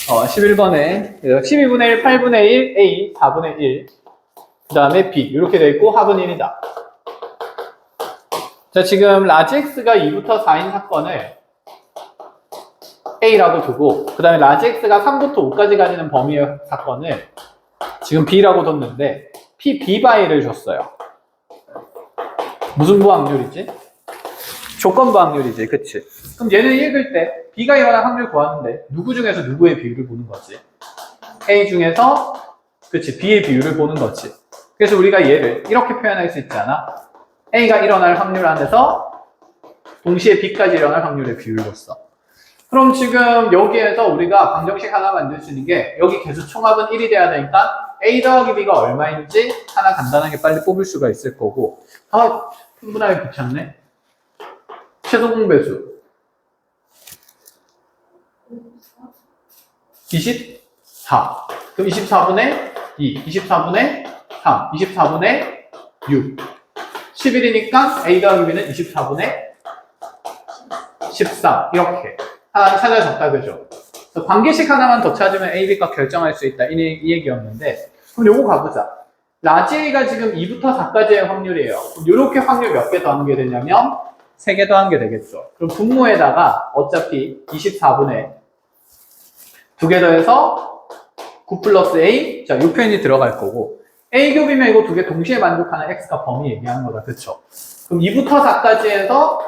11번에 12분의 1, 8분의 1, A, 4분의 1, 그 다음에 B 이렇게 되어 있고 합은 1이다. 자, 지금 라지 X가 2부터 4인 사건을 A라고 두고 그 다음에 라지 X가 3부터 5까지 가지는 범위의 사건을 지금 B라고 뒀는데 P, B 바이를 줬어요. 무슨 부확률이지? 조건 부확률이지, 그치? 그럼 얘는 읽을 때 B가 일어날 확률 구하는데 누구 중에서 누구의 비율을 보는 거지? A 중에서 그치, B의 비율을 보는 거지. 그래서 우리가 얘를 이렇게 표현할 수 있잖아. A가 일어날 확률 안에서 동시에 B까지 일어날 확률의 비율을 줬어. 그럼 지금 여기에서 우리가 방정식 하나 만들 수 있는 게 여기 개수 총합은 1이 돼야 되니까 A 더하기 B가 얼마인지 하나 간단하게 빨리 뽑을 수가 있을 거고. 충분하게 귀찮네. 최소 공배수 24. 그럼 24분의 2, 24분의 3, 24분의 6. 11이니까 A 더하기 B는 24분의 13. 이렇게 하나 찾아졌다, 그죠? 관계식 하나만 더 찾으면 A, B값 결정할 수 있다. 이 얘기였는데 그럼 요거 가보자. 라지 A가 지금 2부터 4까지의 확률이에요. 그럼 요렇게 확률 몇 개 더하는 게 되냐면 3개 더한 게 되겠죠. 그럼 분모에다가 어차피 24분의 2개 더해서 9 플러스 A, 자, 요 표현이 들어갈 거고 A 겹이면 이거 두 개 동시에 만족하는 X가 범위 얘기하는 거다, 그쵸? 그럼 2부터 4까지 해서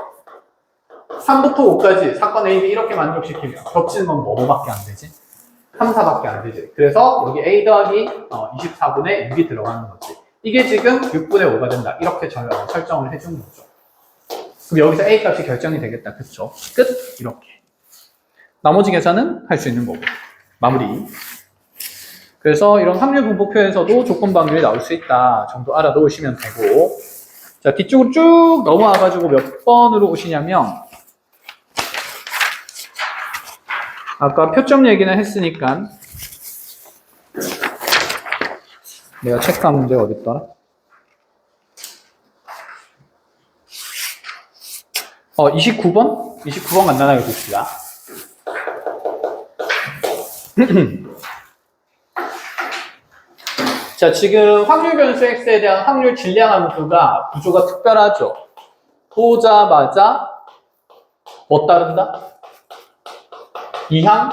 3부터 5까지 사건 A, B 이렇게 만족시키면 겹치는 건 뭐밖에 안 되지? 3, 4밖에 안 되지. 그래서 여기 A 더하기 24분의 6이 들어가는 거지. 이게 지금 6분의 5가 된다. 이렇게 설정을 해준 거죠. 그럼 여기서 A 값이 결정이 되겠다. 그쵸? 끝! 이렇게. 나머지 계산은 할 수 있는 거고. 마무리. 그래서 이런 확률 분포표에서도 조건 방률이 나올 수 있다 정도 알아놓으시면 되고. 자, 뒤쪽으로 쭉 넘어와가지고 몇 번으로 오시냐면 아까 표점 얘기는 했으니까 내가 체크한 문제가 어딨더라? 29번? 29번 간단하게 봅시다. 자, 지금 확률 변수 X에 대한 확률 질량 함수가 구조가 특별하죠. 보자마자 뭐 따른다? 이항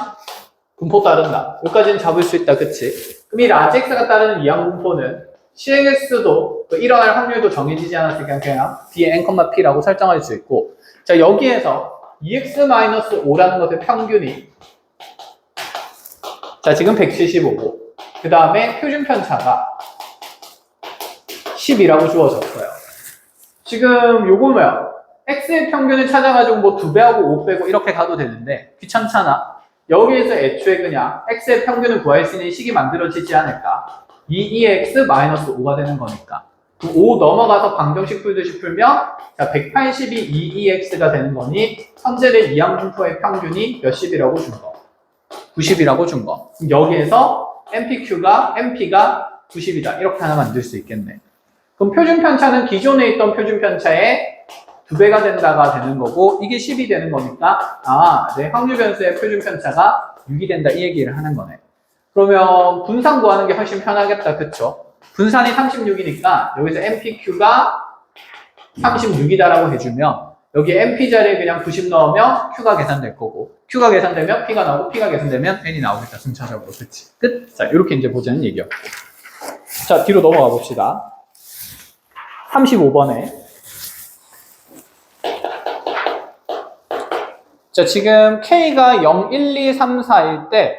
분포 따른다. 여기까지는 잡을 수 있다, 그치? 그럼 이 라지 X가 따르는 이항 분포는 CX도 일어날 확률도 정해지지 않았으니까 그냥 B의 N,P라고 설정할 수 있고, 자, 여기에서 2X-5라는 것의 평균이 자, 지금 175고 그 다음에 표준 편차가 10이라고 주어졌어요. 지금 요거 뭐야? X의 평균을 찾아가지고 뭐 2배하고 5 빼고 이렇게 가도 되는데 귀찮잖아. 여기에서 애초에 그냥 X의 평균을 구할 수 있는 식이 만들어지지 않을까? 2EX-5가 되는 거니까. 5 넘어가서 방정식 풀듯이 풀면 자, 182 2EX가 되는 거니 현재의 이항 분포의 평균이 몇십이라고 준 거? 90이라고 준 거. 여기에서 MP가 90이다. 이렇게 하나 만들 수 있겠네. 그럼 표준 편차는 기존에 있던 표준 편차의 2배가 된다가 되는 거고 이게 10이 되는 거니까 내 확률 변수의 표준 편차가 6이 된다 이 얘기를 하는 거네. 그러면 분산 구하는 게 훨씬 편하겠다. 그쵸? 분산이 36이니까 여기서 MPQ가 36이다라고 해주면 여기 MP 자리에 그냥 90 넣으면 Q가 계산될 거고 Q가 계산되면 P가 나오고 P가 계산되면 N이 나오겠다. 순차적으로. 그치? 끝? 자, 이렇게 이제 보자는 얘기였고. 자, 뒤로 넘어가 봅시다. 35번에 자, 지금 K가 0, 1, 2, 3, 4일 때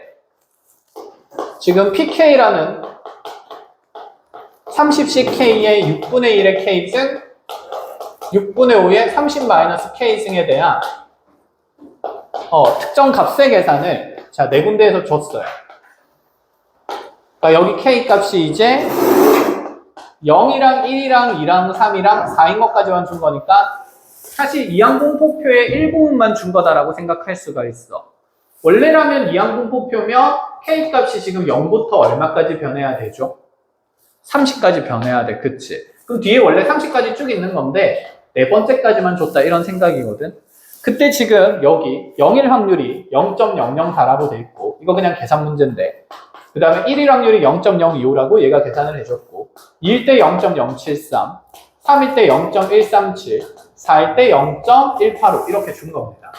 지금 PK라는 30CK의 6분의 1의 K승 6분의 5의 30-K승에 대한 특정 값의 계산을 자, 네 군데에서 줬어요. 그러니까 여기 K 값이 이제 0이랑 1이랑 2랑 3이랑 4인 것까지만 준 거니까 사실 이항분포표의 일부분만 준 거다라고 생각할 수가 있어. 원래라면 이항분포표면 K 값이 지금 0부터 얼마까지 변해야 되죠? 30까지 변해야 돼. 그치? 그럼 뒤에 원래 30까지 쭉 있는 건데 네 번째까지만 줬다 이런 생각이거든. 그때 지금 여기 0일 확률이 0.004라고 돼 있고 이거 그냥 계산 문제인데. 그 다음에 1일 확률이 0.025라고 얘가 계산을 해줬고, 2일 때 0.073, 3일 때 0.137, 4일 때 0.185 이렇게 준 겁니다.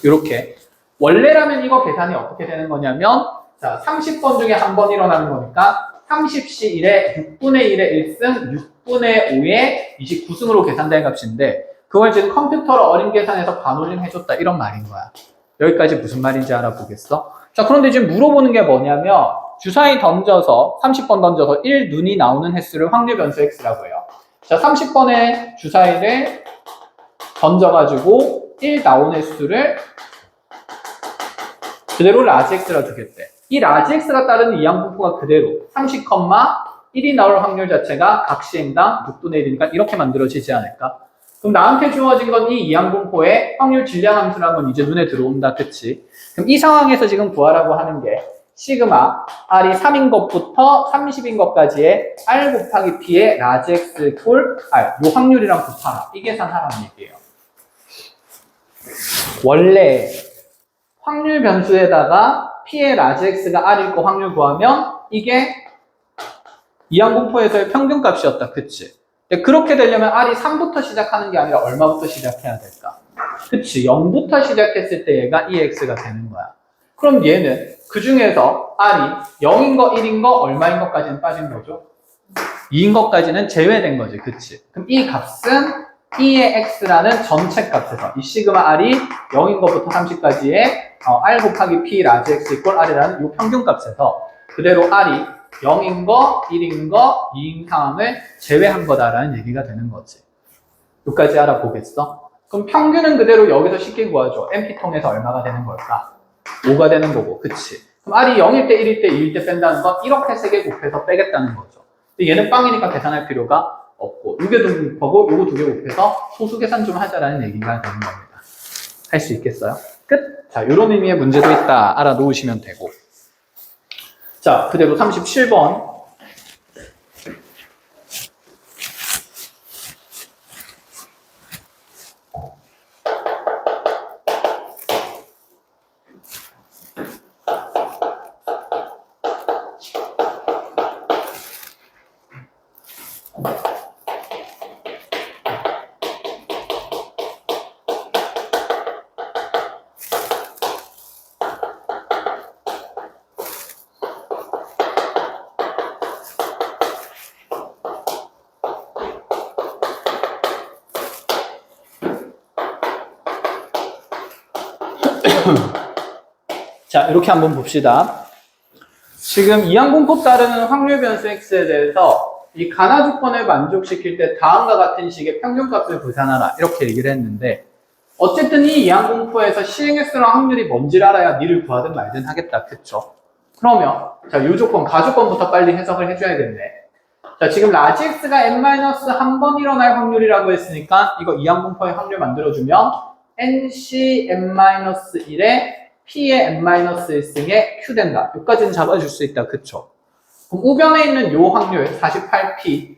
이렇게. 원래라면 이거 계산이 어떻게 되는 거냐면, 자, 30번 중에 한 번 일어나는 거니까 30시 1에 6분의 1의 1승, 6분의 5의 29승으로 계산될 값인데, 그걸 지금 컴퓨터로 어림 계산해서 반올림 해줬다 이런 말인 거야. 여기까지 무슨 말인지 알아보겠어? 자, 그런데 지금 물어보는 게 뭐냐면, 주사위 던져서 30번 던져서 1 눈이 나오는 횟수를 확률 변수 x라고 해요. 자, 30번의 주사위를 던져가지고 1 나온 횟수를 그대로 라지 x라 두겠대. 이 라지 x가 따르는 이항분포가 그대로 30,1이 나올 확률 자체가 각 시행당 6분의 1이니까 이렇게 만들어지지 않을까? 그럼 나한테 주어진 건 이 이항분포의 확률 질량 함수라는 건 이제 눈에 들어온다, 그치? 그럼 이 상황에서 지금 구하라고 하는 게 시그마 R이 3인 것부터 30인 것까지의 R 곱하기 P의 라지 X 이꼴 R, 요 확률이랑 곱하라. 이 계산하라는 얘기예요. 원래 확률 변수에다가 P의 라지 X가 R일 거 확률 구하면 이게 이항분포에서의 평균값이었다, 그치? 근데 그렇게 되려면 R이 3부터 시작하는 게 아니라 얼마부터 시작해야 될까? 그치, 0부터 시작했을 때 얘가 EX가 되는 거야. 그럼 얘는 그 중에서 R이 0인 거, 1인 거, 얼마인 것까지는 빠진 거죠? 2인 것까지는 제외된 거지, 그치? 그럼 이 값은 E의 X라는 전체 값에서 이 시그마 R이 0인 것부터 30까지의 R 곱하기 P 라지 X 이꼴 R이라는 이 평균 값에서 그대로 R이 0인 거, 1인 거, 2인 상황을 제외한 거다라는 얘기가 되는 거지. 여기까지 알아보겠어? 그럼 평균은 그대로 여기서 쉽게 구하죠. NP통에서 얼마가 되는 걸까? 5가 되는 거고, 그치? 그럼 R이 0일 때, 1일 때, 2일 때 뺀다는 건 이렇게 3개 곱해서 빼겠다는 거죠. 근데 얘는 빵이니까 계산할 필요가 없고, 요게 곱하고 요거 2개 곱해서 소수 계산 좀 하자라는 얘기가 되는 겁니다. 할 수 있겠어요? 끝! 자, 요런 의미의 문제도 있다. 알아놓으시면 되고. 자, 그대로 37번. 자, 이렇게 한번 봅시다. 지금 이항분포 따르는 확률 변수 x에 대해서 이 가나 조건을 만족시킬 때 다음과 같은 식의 평균값을 구산하라 이렇게 얘기를 했는데, 어쨌든 이 이항분포에서 시행횟수랑 확률이 뭔지를 알아야 니를 구하든 말든 하겠다, 그쵸? 그러면 자, 요 조건, 가조건부터 빨리 해석을 해줘야겠네. 자, 지금 라지 x가 n-1번 일어날 확률이라고 했으니까 이거 이항분포의 확률 만들어주면 nc n-1에 P의 n-1승에 Q 된다. 여기까지는 잡아줄 수 있다. 그쵸? 그럼 우변에 있는 요 확률 48P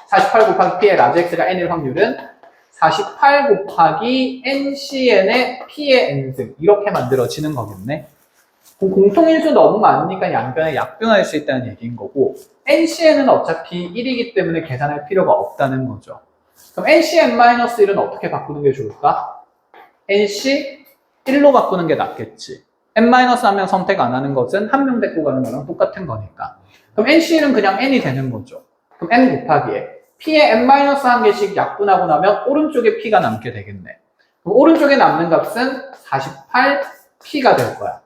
48 곱하기 P의 라지 X가 N일 확률은 48 곱하기 NCN의 P의 N승 이렇게 만들어지는 거겠네. 그럼 공통인수 너무 많으니까 양변에 약분할 수 있다는 얘기인 거고, NCN은 어차피 1이기 때문에 계산할 필요가 없다는 거죠. 그럼 NCN-1은 어떻게 바꾸는 게 좋을까? NC 1로 바꾸는 게 낫겠지. n- 하면 선택 안 하는 것은 한 명 데리고 가는 거랑 똑같은 거니까. 그럼 NC는 그냥 n이 되는 거죠. 그럼 n 곱하기에 P의 n-한 개씩 약분하고 나면 오른쪽에 P가 남게 되겠네. 그럼 오른쪽에 남는 값은 48P가 될 거야.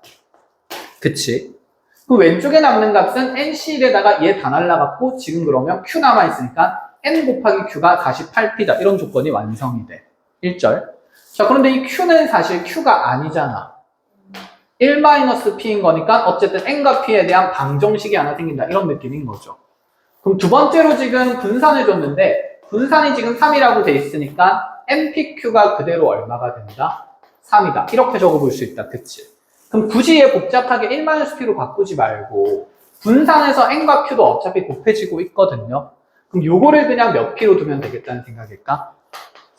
그치? 그 왼쪽에 남는 값은 NC1에다가 얘 다 날라갔고 지금 그러면 Q 남아있으니까 n 곱하기 Q가 48P다. 이런 조건이 완성이 돼. 1절. 자, 그런데 이 Q는 사실 Q가 아니잖아. 1-P인 거니까 어쨌든 N과 P에 대한 방정식이 하나 생긴다. 이런 느낌인 거죠. 그럼 두 번째로 지금 분산해줬는데 분산이 지금 3이라고 돼 있으니까 NPQ가 그대로 얼마가 된다? 3이다. 이렇게 적어볼 수 있다. 그치? 그럼 굳이 얘 복잡하게 1-P로 바꾸지 말고 분산해서 N과 Q도 어차피 곱해지고 있거든요. 그럼 요거를 그냥 몇 P로 두면 되겠다는 생각일까?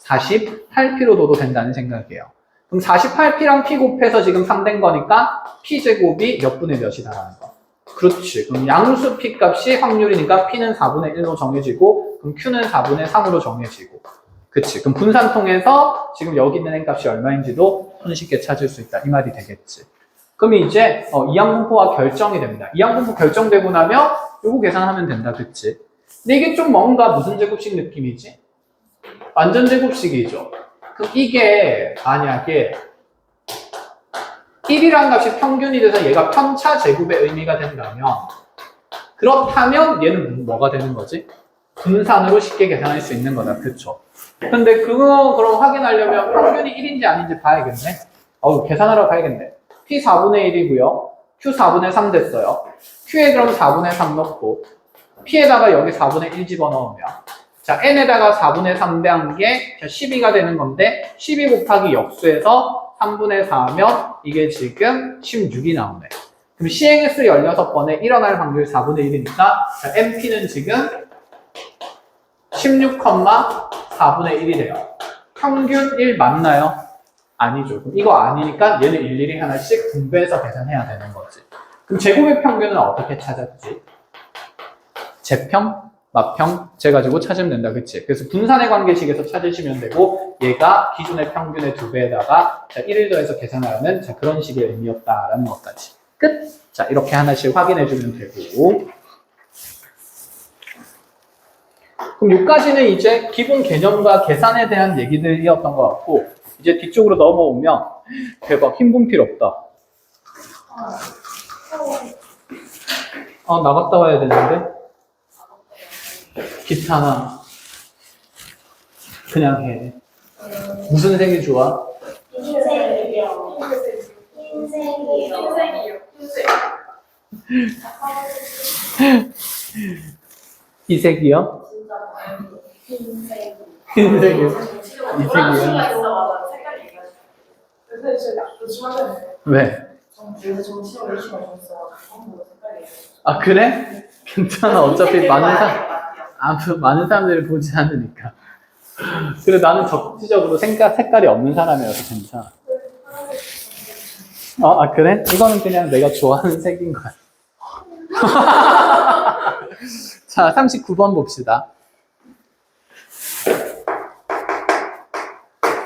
48P로 둬도 된다는 생각이에요. 그럼 48P랑 P 곱해서 지금 3 된 거니까 P제곱이 몇 분의 몇이다라는 거. 그렇지. 그럼 양수 P 값이 확률이니까 P는 4분의 1로 정해지고, 그럼 Q는 4분의 3으로 정해지고. 그치. 그럼 분산 통해서 지금 여기 있는 N 값이 얼마인지도 손쉽게 찾을 수 있다. 이 말이 되겠지. 그럼 이제 이항분포가 결정이 됩니다. 이항분포 결정되고 나면 요거 계산하면 된다. 그치? 근데 이게 좀 뭔가 무슨 제곱식 느낌이지? 완전 제곱식이죠. 그럼 이게 만약에 1이란 값이 평균이 돼서 얘가 편차 제곱의 의미가 된다면, 그렇다면 얘는 뭐가 되는 거지? 분산으로 쉽게 계산할 수 있는 거다. 그쵸? 근데 그거 그럼 확인하려면 평균이 1인지 아닌지 봐야겠네. 계산하러 가야겠네. P 4분의 1이고요. Q 4분의 3 됐어요. Q에 그럼 4분의 3 넣고, P에다가 여기 4분의 1 집어넣으면, 자, N에다가 4분의 3 대한 게 12가 되는 건데, 12 곱하기 역수에서 3분의 4면 이게 지금 16이 나오네. 그럼 시행횟수 16번에 일어날 확률 4분의 1이니까, 자, NP는 지금 16,4분의 1이래요. 평균 1 맞나요? 아니죠. 그럼 이거 아니니까 얘는 일일이 하나씩 분배해서 계산해야 되는 거지. 그럼 제곱의 평균은 어떻게 찾았지? 제평, 맞평, 재가지고 찾으면 된다. 그치? 그래서 분산의 관계식에서 찾으시면 되고, 얘가 기준의 평균의 2배에다가 1을 더해서 계산하는 그런 식의 의미였다라는 것까지. 끝! 자, 이렇게 하나씩 확인해주면 되고. 그럼 여기까지는 이제 기본 개념과 계산에 대한 얘기들이었던 것 같고, 이제 뒤쪽으로 넘어오면, 대박, 흰 분필 없다. 나갔다 와야 되는데. 귀찮아. 그냥 해. 무슨 색이 좋아? 흰색이요. 흰색이요. 이 색이요? 흰색. 흰색이요? 이 노란 색이요? 수가 있어. 색깔이 얘기하지. 근데 진짜 조심하셔야 돼요. 왜? 요새 정치가 열심히 하셨어. 색깔이 아, 그래? 괜찮아. 어차피 많은 사람들이 보지 않으니까. 그래, 나는 적지적으로 색깔이 없는 사람이라서 괜찮아. 그래? 이거는 그냥 내가 좋아하는 색인 거야. 자, 39번 봅시다.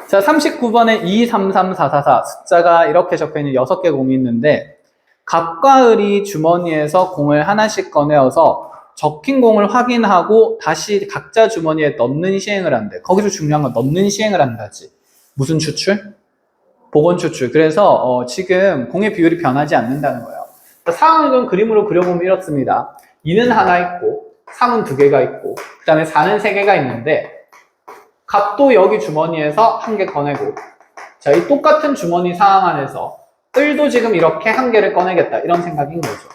자, 39번에 2, 3, 3, 4, 4, 4 숫자가 이렇게 적혀있는 6개 공이 있는데, 갑과 을이 주머니에서 공을 하나씩 꺼내어서 적힌 공을 확인하고 다시 각자 주머니에 넣는 시행을 한대. 거기서 중요한 건 넣는 시행을 한다지. 무슨 추출? 복원 추출. 그래서 지금 공의 비율이 변하지 않는다는 거예요. 상황을 좀 그림으로 그려보면 이렇습니다. 2는 하나 있고 3은 2개가 있고 그 다음에 4는 3개가 있는데 갑도 여기 주머니에서 1개 꺼내고 자, 이 똑같은 주머니 상황 안에서 을도 지금 이렇게 1개를 꺼내겠다 이런 생각인 거죠.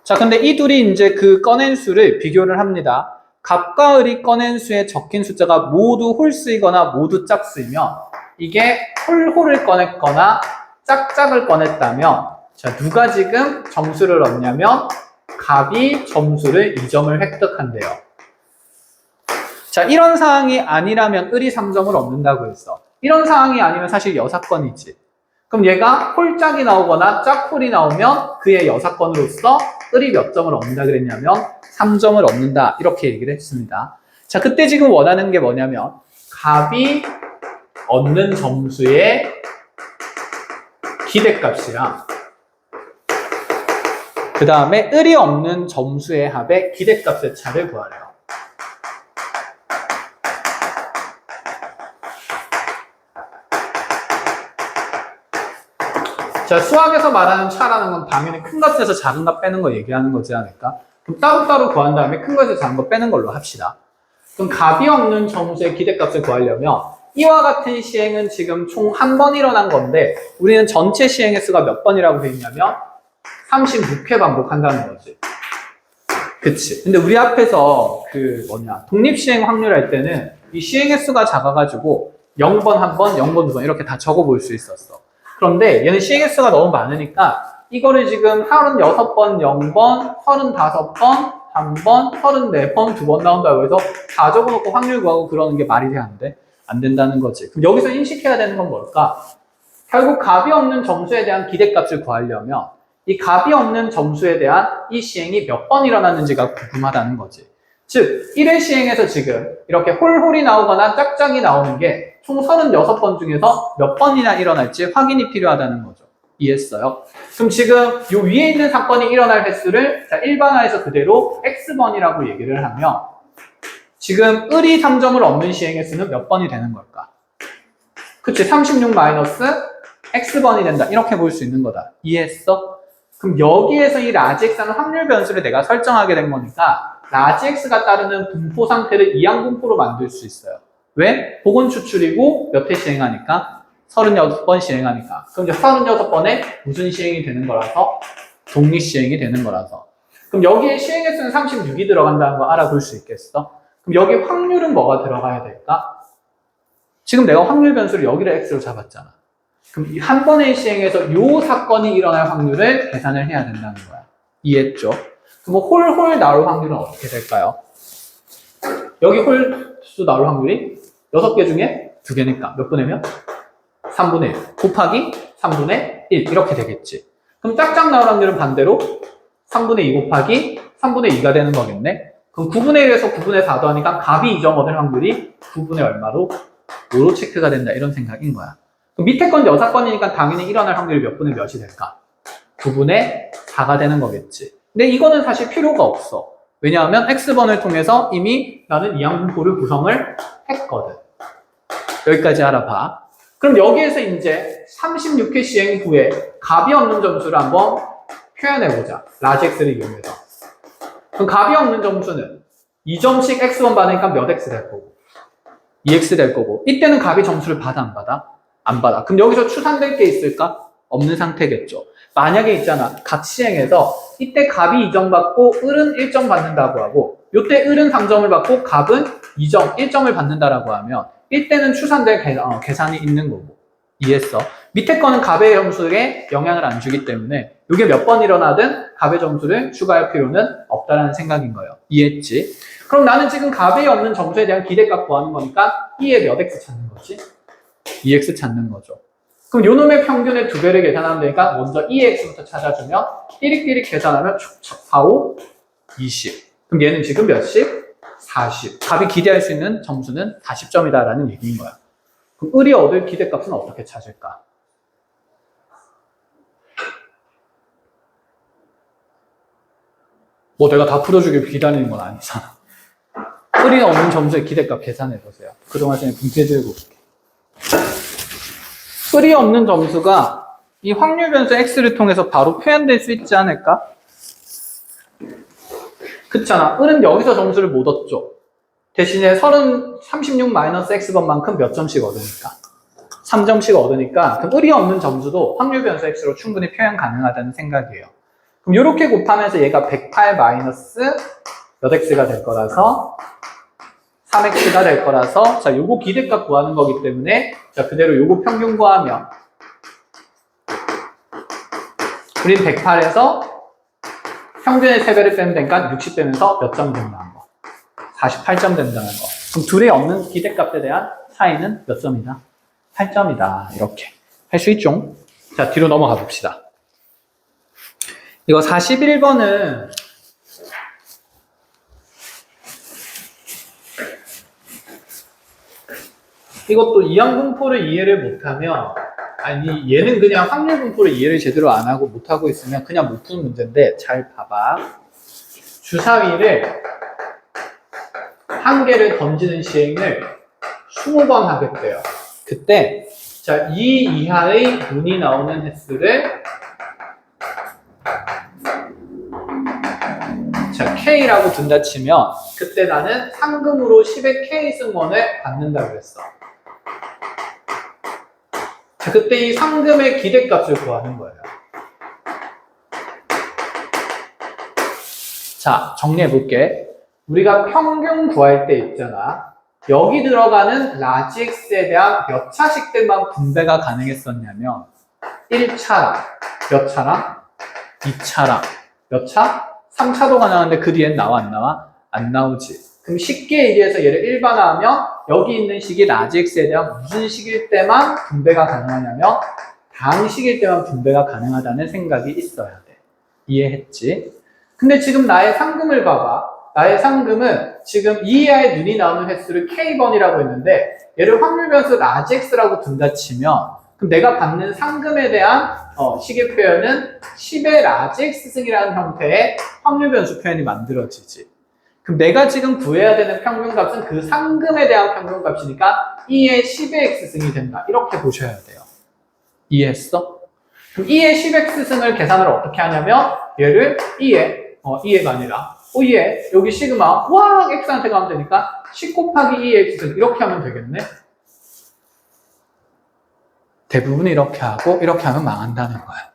자, 근데 이 둘이 이제 그 꺼낸 수를 비교를 합니다. 갑과 을이 꺼낸 수에 적힌 숫자가 모두 홀수이거나 모두 짝수이면 이게 홀홀을 꺼냈거나 짝짝을 꺼냈다면 자, 누가 지금 점수를 얻냐면 갑이 점수를 2점을 획득한대요. 자, 이런 상황이 아니라면 을이 3점을 얻는다고 했어. 이런 상황이 아니면 사실 여사건이지. 그럼 얘가 홀짝이 나오거나 짝홀이 나오면 그의 여사건으로서 을이 몇 점을 얻는다 그랬냐면 3점을 얻는다 이렇게 얘기를 했습니다. 자, 그때 지금 원하는 게 뭐냐면 갑이 얻는 점수의 기대값이랑 그 다음에 을이 얻는 점수의 합의 기대값의 차를 구하래요. 자, 수학에서 말하는 차라는 건 당연히 큰 값에서 작은 값 빼는 거 얘기하는 거지 않을까? 그럼 따로따로 구한 다음에 큰 값에서 작은 거 빼는 걸로 합시다. 그럼 갑이 없는 점수의 기대값을 구하려면 이와 같은 시행은 지금 총 한 번 일어난 건데 우리는 전체 시행 횟수가 몇 번이라고 돼 있냐면 36회 반복한다는 거지. 그치? 근데 우리 앞에서 독립시행 확률 할 때는 이 시행 횟수가 작아가지고 0번 한 번, 0번 두 번 이렇게 다 적어볼 수 있었어. 그런데 얘는 시행 횟수가 너무 많으니까 이거를 지금 36번, 0번, 35번, 1번, 34번, 2번 나온다고 해서 다 적어놓고 확률 구하고 그러는 게 말이 돼 안 돼? 안 된다는 거지. 그럼 여기서 인식해야 되는 건 뭘까? 결국 값이 없는 점수에 대한 기대값을 구하려면 이 값이 없는 점수에 대한 이 시행이 몇 번 일어났는지가 궁금하다는 거지. 즉 1회 시행에서 지금 이렇게 홀홀이 나오거나 짝짝이 나오는 게 총 36번 중에서 몇 번이나 일어날지 확인이 필요하다는 거죠. 이해했어요? 그럼 지금 요 위에 있는 사건이 일어날 횟수를 자, 일반화해서 그대로 x번이라고 얘기를 하면 지금 을이 3점을 없는 시행 횟수는 몇 번이 되는 걸까? 그치, 36 마이너스 x번이 된다. 이렇게 볼 수 있는 거다. 이해했어? 그럼 여기에서 이 라지 x는 확률 변수를 내가 설정하게 된 거니까 라지 x가 따르는 분포 상태를 이항 분포로 만들 수 있어요. 왜? 복원 추출이고 몇 회 시행하니까? 36번 시행하니까. 그럼 이제 36번에 무슨 시행이 되는 거라서? 독립 시행이 되는 거라서. 그럼 여기에 시행 횟수는 36이 들어간다는 거 알아볼 수 있겠어? 그럼 여기 확률은 뭐가 들어가야 될까? 지금 내가 확률 변수를 여기를 x로 잡았잖아. 그럼 한 번의 시행에서 요 사건이 일어날 확률을 계산을 해야 된다는 거야. 이해했죠? 그럼 홀홀 나올 확률은 어떻게 될까요? 여기 홀수 나올 확률이 6개 중에 2개니까 몇 분의 몇? 3분의 1 곱하기 3분의 1 이렇게 되겠지. 그럼 짝짝 나올 확률은 반대로 3분의 2 곱하기 3분의 2가 되는 거겠네. 그럼 9분의 1에서 9분의 4도 하니까 값이 2점 얻을 확률이 9분의 얼마로? 5로 체크가 된다 이런 생각인 거야. 그럼 밑에 건 6건이니까 당연히 일어날 확률이 몇 분의 몇이 될까? 9분의 4가 되는 거겠지. 근데 이거는 사실 필요가 없어. 왜냐하면 x번을 통해서 이미 나는 이항분포를 구성을 했거든. 여기까지 알아봐. 그럼 여기에서 이제 36회 시행 후에 값이 없는 점수를 한번 표현해보자. 라지 x를 이용해서. 그럼 값이 없는 점수는 2점씩 x번 받으니까 몇 x 될 거고 2x 될 거고 이때는 값이 점수를 받아 안 받아? 안 받아. 그럼 여기서 추산될 게 있을까? 없는 상태겠죠. 만약에 있잖아. 각 시행에서 이때 값이 2점 받고 을은 1점 받는다고 하고 이때 을은 3점을 받고 값은 2점, 1점을 받는다라고 하면 이때는 추산될 계산이 있는 거고. 이해했어? 밑에 거는 값의 점수에 영향을 안 주기 때문에 이게 몇 번 일어나든 값의 점수를 추가할 필요는 없다라는 생각인 거예요. 이해했지? 그럼 나는 지금 값이 없는 점수에 대한 기대값 구하는 거니까 E에 몇 x 찾는 거지? 2x 찾는 거죠. 그럼 요 놈의 평균의 2배를 계산하면 되니까 먼저 2x부터 찾아주면 띠릭띠릭 계산하면 4, 5, 20. 그럼 얘는 지금 몇씩? 40. 값이 기대할 수 있는 점수는 40점이다라는 얘기인 거야. 그럼 을이 얻을 기대값은 어떻게 찾을까? 뭐 내가 다 풀어주길 기다리는 건 아니잖아. 을이 얻는 점수의 기대값 계산해보세요. 그동안 전에 분필 들고 올게. 을이 없는 점수가 이 확률 변수 x를 통해서 바로 표현될 수 있지 않을까? 그렇잖아. 을은 여기서 점수를 못 얻죠. 대신에 36 마이너스 x번만큼 몇 점씩 얻으니까 3점씩 얻으니까 그럼 을이 없는 점수도 확률 변수 x로 충분히 표현 가능하다는 생각이에요. 그럼 이렇게 곱하면서 얘가 108 마이너스 몇 x가 될 거라서 3x가 될 거라서 자 요거 기대값 구하는 거기 때문에 자 그대로 요거 평균 구하면 우린 108에서 평균의 3배를 빼면 되니까 60 빼면서 몇 점 된다는 거 48점 된다는 거. 그럼 둘이 없는 기대값에 대한 차이는 몇 점이다? 8점이다. 이렇게 할 수 있죠? 자 뒤로 넘어가 봅시다. 이거 41번은 이것도 이항분포를 이해를 못하면 아니 얘는 그냥 확률 분포를 이해를 제대로 안 하고 못하고 있으면 그냥 못 푸는 문제인데 잘 봐봐. 주사위를 한 개를 던지는 시행을 20번 하겠대요. 그때 자, 2 이하의 문이 나오는 횟수를 자, K라고 둔다 치면 그때 나는 상금으로 10의 K 승원을 받는다고 했어. 자, 그때 이 상금의 기대값을 구하는 거예요. 자, 정리해볼게. 우리가 평균 구할 때 있잖아. 여기 들어가는 라지 x에 대한 몇 차식들만 분배가 가능했었냐면 1차랑 몇 차랑 2차랑 몇 차? 3차도 가능한데 그 뒤엔 나와 안 나와? 안 나오지. 그럼 쉽게 얘기해서 얘를 일반화하면 여기 있는 식이 라지 x에 대한 무슨 식일 때만 분배가 가능하냐면 당식일 때만 분배가 가능하다는 생각이 있어야 돼. 이해했지? 근데 지금 나의 상금을 봐봐. 나의 상금은 지금 이하의 눈이 나오는 횟수를 K번이라고 했는데 얘를 확률 변수 라지 x라고 둔다 치면 그럼 내가 받는 상금에 대한 식의 표현은 10의 라지 x승이라는 형태의 확률 변수 표현이 만들어지지. 그럼 내가 지금 구해야 되는 평균값은 그 상금에 대한 평균값이니까 2의 10의 x승이 된다. 이렇게 보셔야 돼요. 이해했어? 그럼 2의 10x승을 계산을 어떻게 하냐면 얘를 2가 아니라 2의 여기 시그마 와 x한테 가면 되니까 10 곱하기 2의 x승 이렇게 하면 되겠네. 대부분 이렇게 하고 이렇게 하면 망한다는 거야.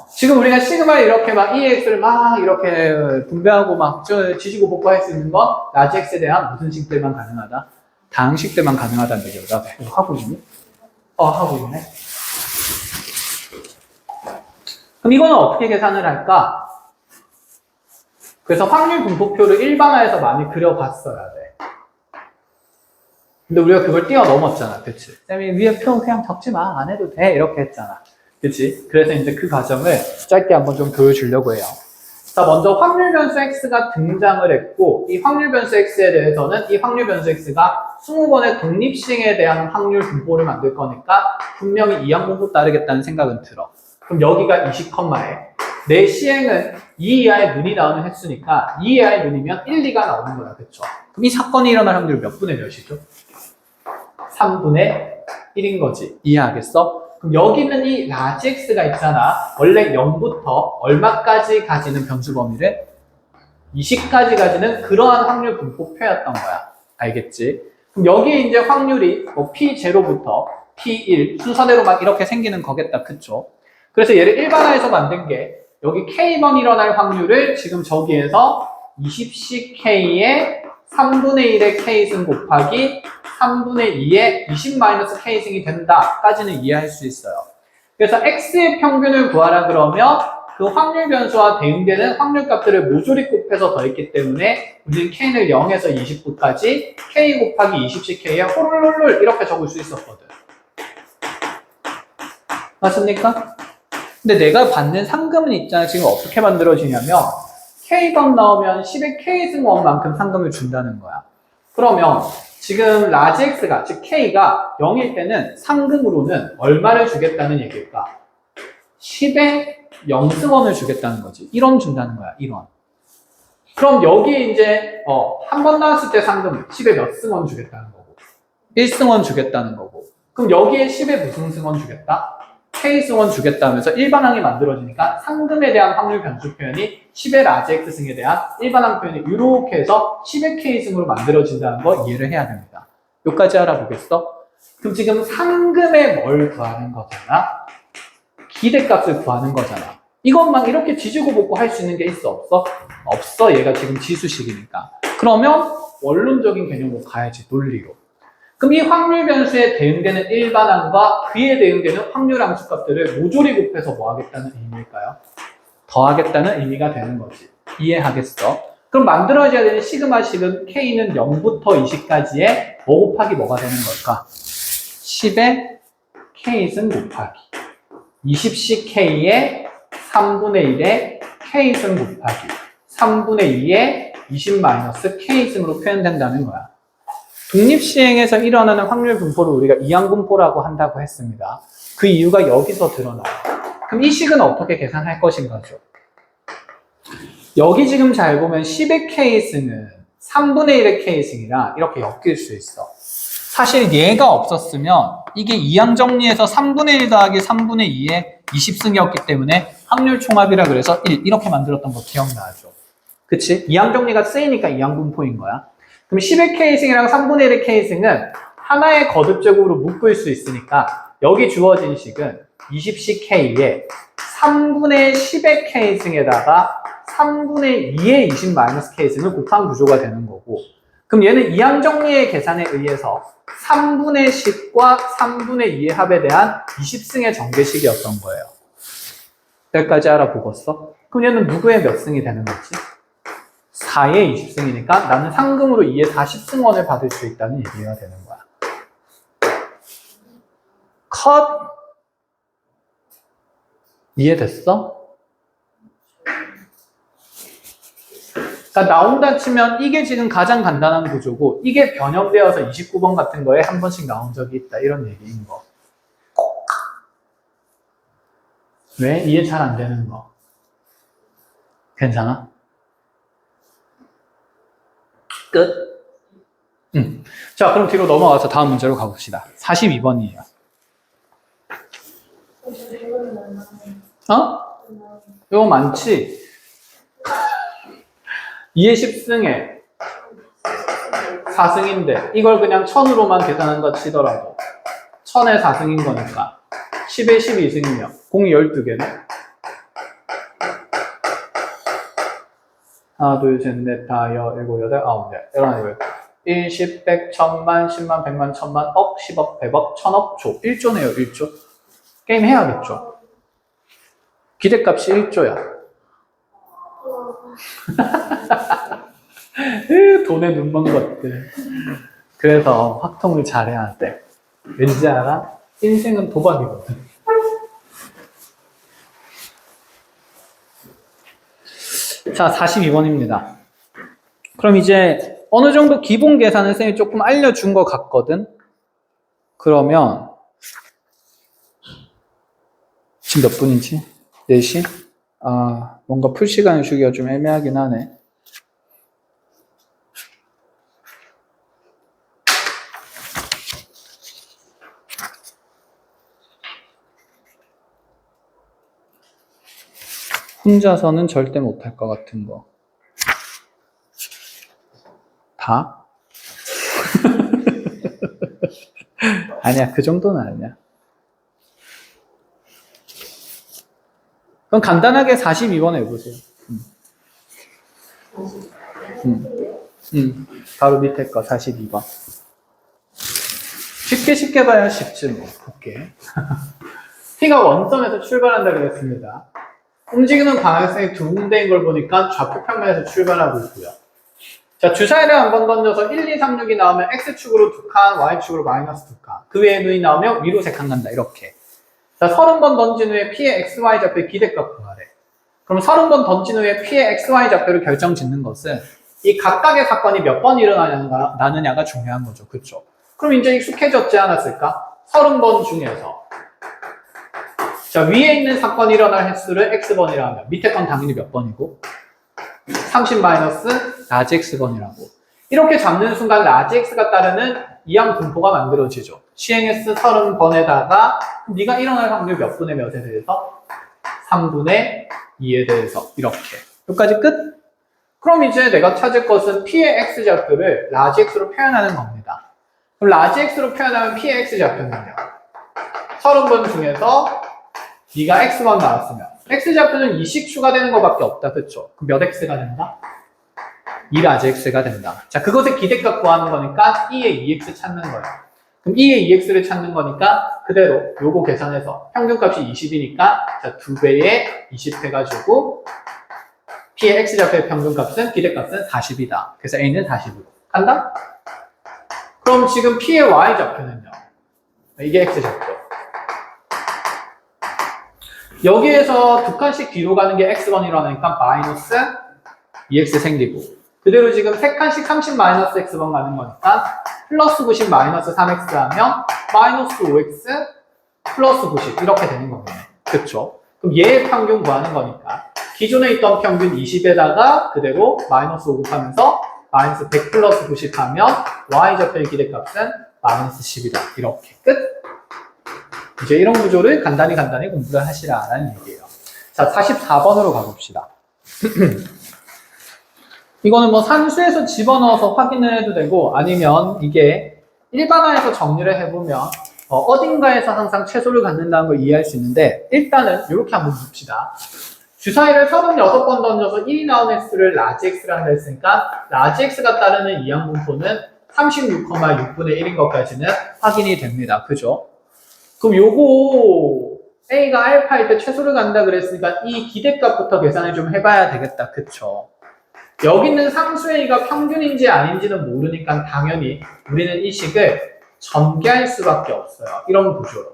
지금 우리가 시그마를 이렇게 막 EX를 막 이렇게 분배하고 막 지지고 볶고할 수 있는 건 라지 X에 대한 무슨 식들만 가능하다? 다항식들만 가능하다는 얘기보다 하고 있니? 하고 있네. 그럼 이거는 어떻게 계산을 할까? 그래서 확률 분포표를 일반화해서 많이 그려봤어야 돼. 근데 우리가 그걸 뛰어넘었잖아, 그치? 쌤이 위에 표 그냥 적지 마, 안 해도 돼, 이렇게 했잖아. 그치? 그래서 이제 그 과정을 짧게 한번 좀 보여주려고 해요. 자, 먼저 확률 변수 x가 등장을 했고, 이 확률 변수 x에 대해서는 이 확률 변수 x가 20번의 독립시행에 대한 확률 분포를 만들 거니까 분명히 이항 분포 따르겠다는 생각은 들어. 그럼 여기가 20컴마에 내 시행은 2 이하의 눈이 나오는 횟수니까 2 이하의 눈이면 1, 2가 나오는 거야, 그쵸? 그럼 이 사건이 일어날 확률 몇 분의 몇이죠? 3분의 1인 거지. 이해하겠어? 그럼 여기 있는 이 라지 x가 있잖아. 원래 0부터 얼마까지 가지는 변수 범위를? 20까지 가지는 그러한 확률 분포표였던 거야. 알겠지? 그럼 여기 이제 확률이 뭐 P0부터 P1 순서대로 막 이렇게 생기는 거겠다. 그쵸? 그래서 얘를 일반화해서 만든 게 여기 K번 일어날 확률을 지금 저기에서 20씩 K의 3분의 1의 K승 곱하기 3분의 2의 20-K승이 된다까지는 이해할 수 있어요. 그래서 X의 평균을 구하라 그러면 그 확률 변수와 대응되는 확률 값들을 모조리 곱해서 더했기 때문에 우리는 K를 0에서 29까지 K 곱하기 20씩 K에 홀룰룰 이렇게 적을 수 있었거든. 맞습니까? 근데 내가 받는 상금은 있잖아. 지금 어떻게 만들어지냐면 K번 나오면 10의 K승원만큼 상금을 준다는 거야. 그러면 지금 라지 X가, 즉 K가 0일 때는 상금으로는 얼마를 주겠다는 얘기일까? 10의 0승원을 주겠다는 거지. 1원 준다는 거야, 1원. 그럼 여기 이제 한 번 나왔을 때 상금은 10의 몇 승원 주겠다는 거고 1승원 주겠다는 거고 그럼 여기에 10의 무슨 승원 주겠다? K승원 주겠다 하면서 일반항이 만들어지니까 상금에 대한 확률 변수 표현이 10의 라지 X승에 대한 일반항 표현이 이렇게 해서 10의 K승으로 만들어진다는 거 이해를 해야 됩니다. 여기까지 알아보겠어? 그럼 지금 상금에 뭘 구하는 거잖아? 기대값을 구하는 거잖아. 이것만 이렇게 지지고 볶고 할 수 있는 게 있어 없어? 없어. 얘가 지금 지수식이니까. 그러면 원론적인 개념으로 가야지. 논리로. 그럼 이 확률 변수에 대응되는 일반항과 그에 대응되는 확률 함수 값들을 모조리 곱해서 뭐 하겠다는 의미일까요? 더하겠다는 의미가 되는 거지. 이해하겠어? 그럼 만들어져야 되는 시그마식은 K는 0부터 20까지의 뭐 곱하기 뭐가 되는 걸까? 10의 K승 곱하기 20씩 K의 3분의 1의 K승 곱하기 3분의 2의 20-K승으로 표현된다는 거야. 독립시행에서 일어나는 확률 분포를 우리가 이항분포라고 한다고 했습니다. 그 이유가 여기서 드러나요. 그럼 이 식은 어떻게 계산할 것인가죠? 여기 지금 잘 보면 10의 K승은 3분의 1의 K승이랑 이렇게 엮일 수 있어. 사실 얘가 없었으면 이게 이항 정리해서 3분의 1 더하기 3분의 2의 20승이었기 때문에 확률 총합이라 그래서 1 이렇게 만들었던 거 기억나죠? 그치? 이항 정리가 쓰이니까 이항분포인 거야. 그럼 10의 K승이랑 3분의 1의 K승은 하나의 거듭제곱으로 묶을 수 있으니까 여기 주어진 식은 20씩 K에 3분의 10의 K승에다가 3분의 2의 20-K승을 곱한 구조가 되는 거고 그럼 얘는 이항 정리의 계산에 의해서 3분의 10과 3분의 2의 합에 대한 20승의 전개식이었던 거예요. 여기까지 알아보겠어? 그럼 얘는 누구의 몇 승이 되는 거지? 4의 20승이니까 나는 상금으로 2의 40승원을 받을 수 있다는 얘기가 되는 거야. 컷! 이해됐어? 그러니까 나온다 치면 이게 지금 가장 간단한 구조고 이게 변형되어서 29번 같은 거에 한 번씩 나온 적이 있다 이런 얘기인 거. 왜? 이해 잘 안 되는 거. 괜찮아? 끝. 자, 그럼 뒤로 넘어가서 다음 문제로 가봅시다. 42번이에요. 어? 이거 많지? 2의 10승에 4승인데 이걸 그냥 1000으로만 계산한다 치더라도 1000의 4승인 거니까 10의 12승이면 공이 12개네. 하나, 둘, 셋, 넷, 다, 여, 일곱, 여덟, 아홉, 열, 열하나, 1, 10, 100, 1000만, 10만, 100만, 1000만, 억, 10억, 100억, 1000억, 조. 1조네요, 1조. 게임 해야겠죠. 기대값이 1조야. 돈에 눈먼 것들. 그래서 확통을 잘해야 돼. 왠지 알아? 인생은 도박이거든. 자, 42번입니다. 그럼 이제 어느 정도 기본 계산을 쌤이 조금 알려준 것 같거든? 그러면 지금 몇 분이지? 4시? 아, 뭔가 풀 시간을 주기가 좀 애매하긴 하네. 혼자서는 절대 못할 것 같은 거. 다? 아니야, 그 정도는 아니야. 그럼 간단하게 42번 해보세요. 바로 밑에 거 42번. 쉽게 봐야 쉽지 뭐. 볼게. T가 원점에서 출발한다 그랬습니다. 움직이는 방향성이 두 군데인 걸 보니까 좌표 평면에서 출발하고 있고요. 자, 주사위를 한번 던져서 1, 2, 3, 6이 나오면 X축으로 2칸, Y축으로 마이너스 2칸. 그 외에 눈이 나오면 위로 3칸 간다. 이렇게. 자, 30번 던진 후에 P의 XY 좌표의 기대값 구하래. 그럼 30번 던진 후에 P의 XY 좌표를 결정 짓는 것은 이 각각의 사건이 몇 번 일어나느냐가 중요한 거죠. 그쵸? 그럼 이제 익숙해졌지 않았을까? 30번 중에서. 자, 위에 있는 사건이 일어날 횟수를 X번이라 하면 밑에 건 당연히 몇 번이고 30 마이너스 라지 X번이라고. 이렇게 잡는 순간 라지 X가 따르는 이항 분포가 만들어지죠. 시행횟수 30번에다가 네가 일어날 확률 몇 분의 몇에 대해서 3분의 2에 대해서 이렇게. 여기까지 끝? 그럼 이제 내가 찾을 것은 P의 X좌표를 라지 X로 표현하는 겁니다. 그럼 라지 X로 표현하면 P의 X좌표는요. 30번 중에서 네가 X만 나왔으면 X좌표는 2씩 추가되는 것밖에 없다. 그쵸? 그럼 몇 X가 된다? 2 라지 X가 된다. 자, 그것의 기대값 구하는 거니까 2의 2X 찾는 거예요. 그럼 2의 2X를 찾는 거니까 그대로 요거 계산해서 평균값이 20이니까 자, 2배에 20 해가지고 P의 X좌표의 평균값은 기대값은 40이다. 그래서 A는 40으로 간다? 그럼 지금 P의 Y좌표는요. 이게 X좌표. 여기에서 2칸씩 뒤로 가는 게 X번이라고 하니까 마이너스 2X 생기고 그대로 지금 3칸씩 30 마이너스 X번 가는 거니까 플러스 90 마이너스 3X 하면 마이너스 5X 플러스 90 이렇게 되는 거네요. 그쵸? 그럼 얘의 평균 구하는 거니까 기존에 있던 평균 20에다가 그대로 마이너스 5 곱하면서 마이너스 100 플러스 90 하면 Y좌표의 기대값은 마이너스 10이다. 이렇게 끝! 이제 이런 구조를 간단히 공부를 하시라라는 얘기예요. 자, 44번으로 가봅시다. 이거는 뭐 산수에서 집어넣어서 확인을 해도 되고 아니면 이게 일반화해서 정리를 해보면 어딘가에서 항상 최소를 갖는다는 걸 이해할 수 있는데 일단은 이렇게 한번 봅시다. 주사위를 36번 던져서 1이 나온 횟수를 라지 X라 한다 했으니까 라지 X가 따르는 이항 분포는 36,6분의 1인 것까지는 확인이 됩니다. 그죠? 그럼 요거 A가 알파일 때 최소를 간다 그랬으니까 이 기대값부터 계산을 좀 해봐야 되겠다. 그쵸? 여기 있는 상수 A가 평균인지 아닌지는 모르니까 당연히 우리는 이 식을 전개할 수밖에 없어요. 이런 구조로.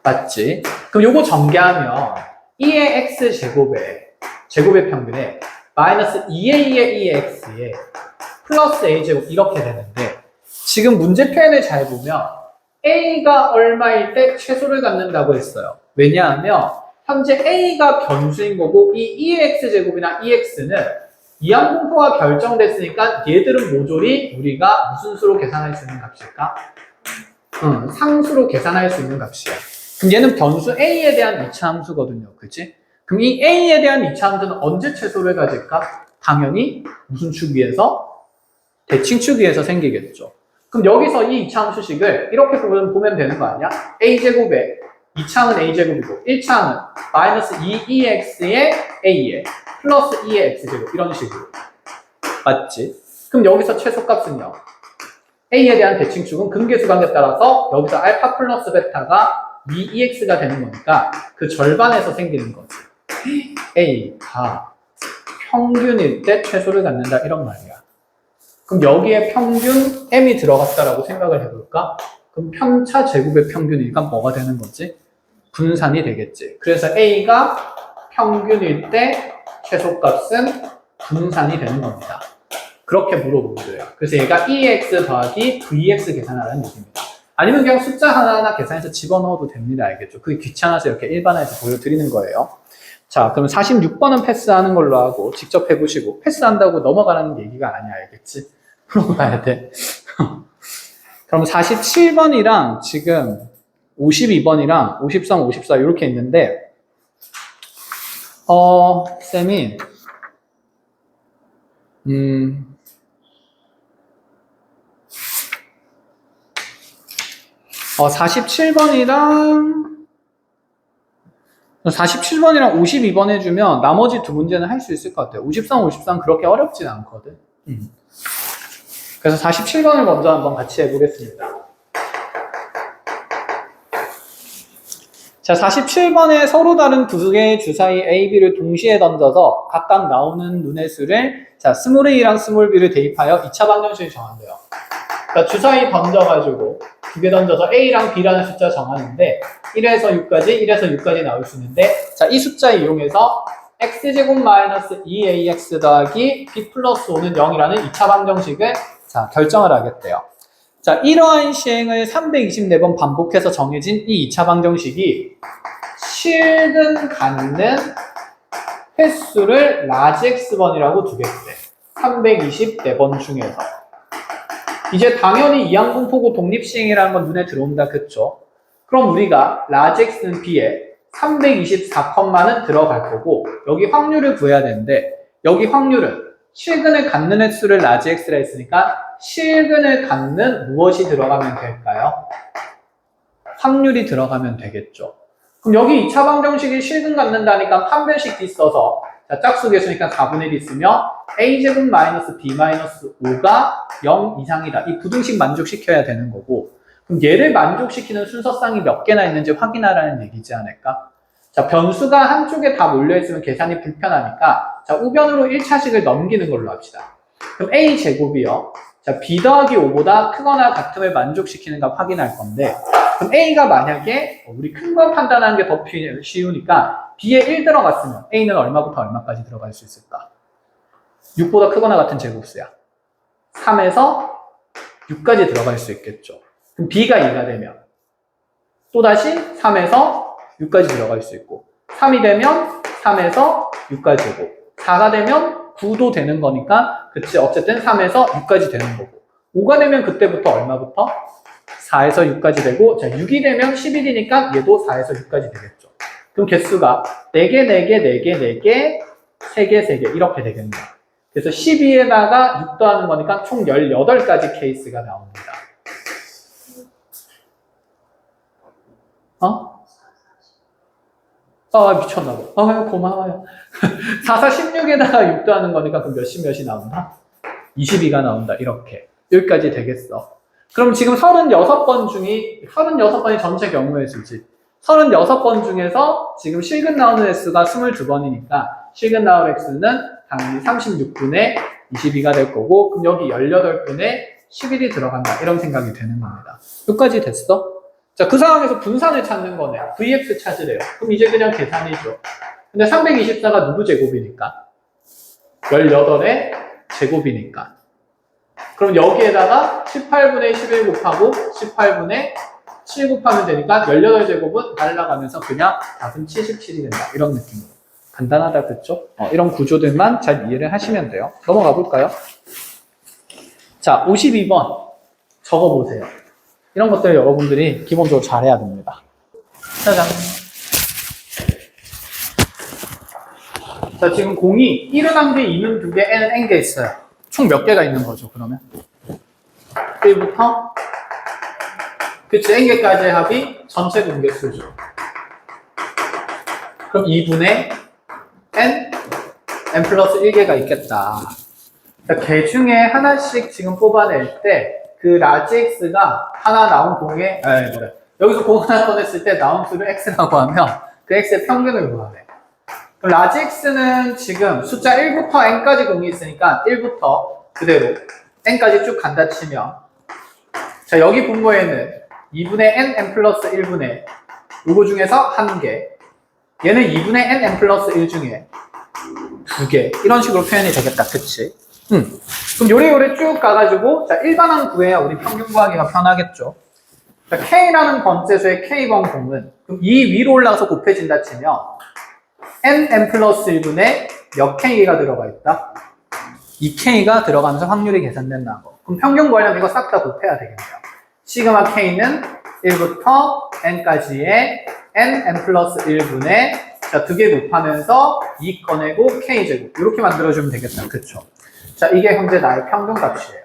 맞지? 그럼 요거 전개하면 2의 x제곱의 평균에 마이너스 2의 x에 플러스 a제곱 이렇게 되는데 지금 문제 표현을 잘 보면 a가 얼마일 때 최소를 갖는다고 했어요. 왜냐하면 현재 a가 변수인 거고 이 2의 x제곱이나 2x는 이항공포가 결정됐으니까 얘들은 모조리 우리가 무슨 수로 계산할 수 있는 값일까? 상수로 계산할 수 있는 값이야. 그럼 얘는 변수 a에 대한 2차 함수거든요. 그치? 그럼 이 a에 대한 2차 함수는 언제 최소를 가질까? 당연히 무슨 축 위에서? 대칭축 위에서 생기겠죠. 그럼 여기서 이 2차 함수식을 이렇게 보면 되는 거 아니야? a제곱에 2차항은 a제곱이고 1차항은 마이너스 2ex의 a에 플러스 2의 x제곱 이런 식으로. 맞지? 그럼 여기서 최소값은요? a에 대한 대칭축은 근계수 관계에 따라서 여기서 알파 플러스 베타가 2ex가 되는 거니까 그 절반에서 생기는 거지. a가 평균일 때 최소를 갖는다 이런 말이야. 그럼 여기에 평균 m이 들어갔다라고 생각을 해볼까? 그럼 편차 제곱의 평균이니까 뭐가 되는 거지? 분산이 되겠지. 그래서 a가 평균일 때 최소값은 분산이 되는 겁니다. 그렇게 물어보면 돼요. 그래서 얘가 2x 더하기 vx 계산하라는 얘기입니다. 아니면 그냥 숫자 하나하나 계산해서 집어넣어도 됩니다. 알겠죠? 그게 귀찮아서 이렇게 일반화해서 보여드리는 거예요. 자, 그럼 46번은 패스하는 걸로 하고 직접 해보시고 패스한다고 넘어가라는 얘기가 아니야. 알겠지? 풀어봐야 돼. 그럼 47번이랑 지금 52번이랑 53, 54 이렇게 있는데 쌤이 47번이랑 52번 해주면 나머지 두 문제는 할 수 있을 것 같아요. 53, 53 그렇게 어렵진 않거든. 그래서 47번을 먼저 한번 같이 해보겠습니다. 자, 47번에 서로 다른 두 개의 주사위 A, B를 동시에 던져서 각각 나오는 눈의 수를 자, 스몰 a랑 스몰 b를 대입하여 2차 방정식을 정한대요. 그러니까 주사위 던져가지고 두 개 던져서 A랑 B라는 숫자 정하는데 1에서 6까지, 1에서 6까지 나올 수 있는데 자, 이 숫자 이용해서 x제곱 마이너스 2ax 더하기 b 플러스 5는 0이라는 2차 방정식을 자, 결정을 하겠대요. 자, 이러한 시행을 324번 반복해서 정해진 이 2차 방정식이 실근 갖는 횟수를 라지 x번이라고 두겠대. 324번 중에서. 이제 당연히 이항공포고 독립시행이라는 건 눈에 들어온다, 그쵸? 그럼 우리가 라지 x는 b에 324컴마는 들어갈 거고 여기 확률을 구해야 되는데 여기 확률은 실근을 갖는 횟수를 라지 x라 했으니까 실근을 갖는 무엇이 들어가면 될까요? 확률이 들어가면 되겠죠. 그럼 여기 2차 방정식이 실근 갖는다니까 판별식 D 써서 자, 짝수 계수니까 4분의 1 있으면 a제곱 마이너스 b 마이너스 5가 0 이상이다. 이 부등식 만족시켜야 되는 거고 그럼 얘를 만족시키는 순서쌍이 몇 개나 있는지 확인하라는 얘기지 않을까? 자, 변수가 한쪽에 다 몰려있으면 계산이 불편하니까 자, 우변으로 1차식을 넘기는 걸로 합시다. 그럼 a제곱이요. 자, b 더하기 5보다 크거나 같음을 만족시키는가 확인할 건데 그럼 a가 만약에 우리 큰 거 판단하는 게 더 쉬우니까 b에 1 들어갔으면 a는 얼마부터 얼마까지 들어갈 수 있을까? 6보다 크거나 같은 제곱수야. 3에서 6까지 들어갈 수 있겠죠. 그럼 b가 2가 되면 또다시 3에서 6까지 들어갈 수 있고 3이 되면 3에서 6까지 되고 4가 되면 9도 되는 거니까 그치 어쨌든 3에서 6까지 되는 거고 5가 되면 그때부터 얼마부터? 4에서 6까지 되고 자 6이 되면 11이니까 얘도 4에서 6까지 되겠죠. 그럼 개수가 4개, 4개, 4개, 4개, 3개, 3개 이렇게 되겠네요. 그래서 12에다가 6 더하는 거니까 총 18가지 케이스가 나옵니다. 미쳤나봐. 고마워요. 4, 4, 16에다가 6 더하는 거니까 그럼 몇이 나온다? 22가 나온다. 이렇게. 여기까지 되겠어. 그럼 지금 36번이 전체 경우의 수지. 36번 중에서 지금 실근 나오는 횟수가 22번이니까 시그나울 x는 당연히 36분의 22가 될 거고, 그럼 여기 18분의 11이 들어간다. 이런 생각이 되는 겁니다. 여기까지 됐어? 자, 그 상황에서 분산을 찾는 거네. vx 찾으래요. 그럼 이제 그냥 계산이죠. 근데 324가 누구 제곱이니까? 18의 제곱이니까. 그럼 여기에다가 18분의 11 곱하고 18분의 7 곱하면 되니까 18제곱은 날라가면서 그냥 답은 77이 된다. 이런 느낌으로. 간단하다, 그쵸? 이런 구조들만 잘 이해를 하시면 돼요. 넘어가 볼까요? 자, 52번 적어보세요. 이런 것들을 여러분들이 기본적으로 잘해야 됩니다. 짜잔. 자, 지금 공이 1은 1개, 2는 2개, n은 n개 있어요. 총 몇 개가 있는 거죠, 그러면? 1부터? 그치, n개까지의 합이 전체 공개수죠. 그럼 2분의 n 플러스 1개가 있겠다. 자, 개 중에 하나씩 지금 뽑아낼 때, 그 라지 x가 하나 나온 공에, 여기서 공 하나 꺼냈을 때 나온 수를 x라고 하면, 그 x의 평균을 구하래. 그럼 라지 x는 지금 숫자 1부터 n까지 공이 있으니까 1부터 그대로 n까지 쭉 간다 치면, 자, 여기 분모에는 2분의 n 플러스 1분의 요거 중에서 1개, 얘는 2분의 n 플러스 1 중에 2개, 이런 식으로 표현이 되겠다. 그치? 그럼 요래요래 쭉 가가지고, 자, 일반항 구해야 우리 평균 구하기가 편하겠죠. 자, k라는 번째수의 k번 공은, 그럼 이 위로 올라가서 곱해진다 치면, n 플러스 1분의 몇 k가 들어가 있다? 2k가 들어가면서 확률이 계산된다고. 그럼 평균 구하려면 이거 싹 다 곱해야 되겠네요. 시그마 k는 1부터 n까지의 n 플러스 1분의, 자, 2개 곱하면서 2 꺼내고 k제곱. 이렇게 만들어주면 되겠다. 그쵸? 자, 이게 현재 나의 평균 값이에요.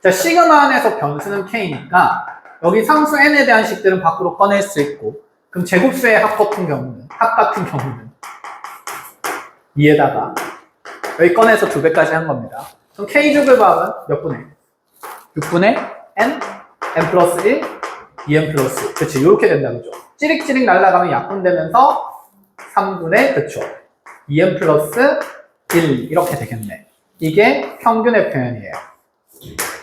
자, 시그마 안에서 변수는 k니까 여기 상수 n에 대한 식들은 밖으로 꺼낼 수 있고, 그럼 제곱수의 합 같은 경우는 위에다가 여기 꺼내서 2배까지 한 겁니다. 그럼 k제곱합은 몇 분의? 6분의 n 플러스 1, 2n 플러스 1. 그치, 이렇게 된다, 그죠? 찌릭찌릭 날아가면 약분되면서 3분의, 그쵸? 2n 플러스 1, 이렇게 되겠네. 이게 평균의 표현이에요.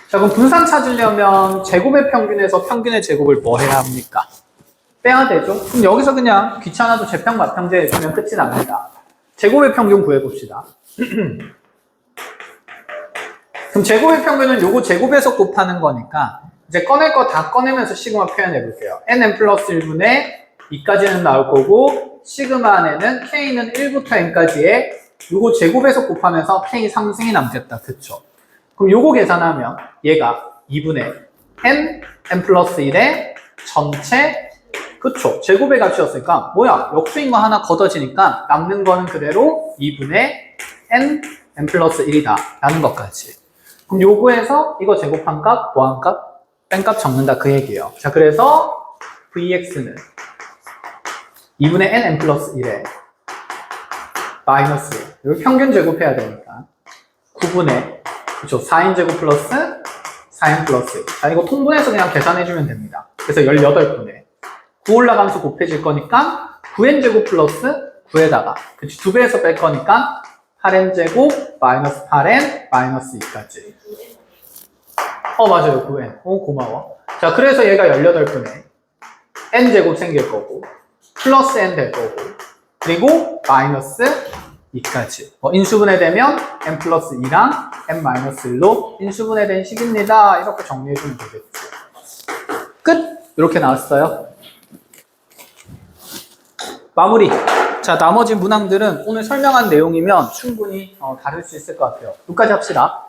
자, 그럼 분산 찾으려면 제곱의 평균에서 평균의 제곱을 뭐 해야 합니까? 빼야 되죠? 그럼 여기서 그냥 귀찮아도 제평 마평제 해주면 끝이 납니다. 제곱의 평균 구해봅시다. 그럼 제곱의 평균은 요거 제곱에서 곱하는 거니까 이제 꺼낼 거 다 꺼내면서 시그마 표현해 볼게요. nn 플러스 1분의 2까지는 나올 거고, 시그마 안에는 k는 1부터 n까지의 요거 제곱에서 곱하면서 k 3승이 남겠다. 그쵸? 그럼 요거 계산하면 얘가 2분의 n 플러스 1의 전체, 그쵸? 제곱의 값이었으니까 뭐야? 역수인 거 하나 걷어지니까 남는 거는 그대로 2분의 n 플러스 1이다 라는 것까지. 그럼 요거에서 이거 제곱한 값, 뭐한 값? 뺀 값 적는다, 그 얘기예요. 자, 그래서 vx는 2분의 n 플러스 1에 마이너스, 여기 평균 제곱해야 되니까 9분의, 그쵸, 4인 제곱 플러스 4n 플러스 1. 자, 이거 통분해서 그냥 계산해주면 됩니다. 그래서 18분의 9 올라가면서 곱해질 거니까 9n 제곱 플러스 9에다가, 그치, 2배에서 뺄 거니까 8n 제곱 마이너스 8n 마이너스 2까지. 맞아요. 9n. 고마워. 자, 그래서 얘가 18분의 n 제곱 생길 거고, 플러스 n 될 거고, 그리고 마이너스 2까지. 인수분해 되면 n 플러스 2랑 n 마이너스 1로 인수분해된 식입니다. 이렇게 정리해주면 되겠죠. 끝! 이렇게 나왔어요. 마무리. 자, 나머지 문항들은 오늘 설명한 내용이면 충분히 다룰 수 있을 것 같아요. 여기까지 합시다.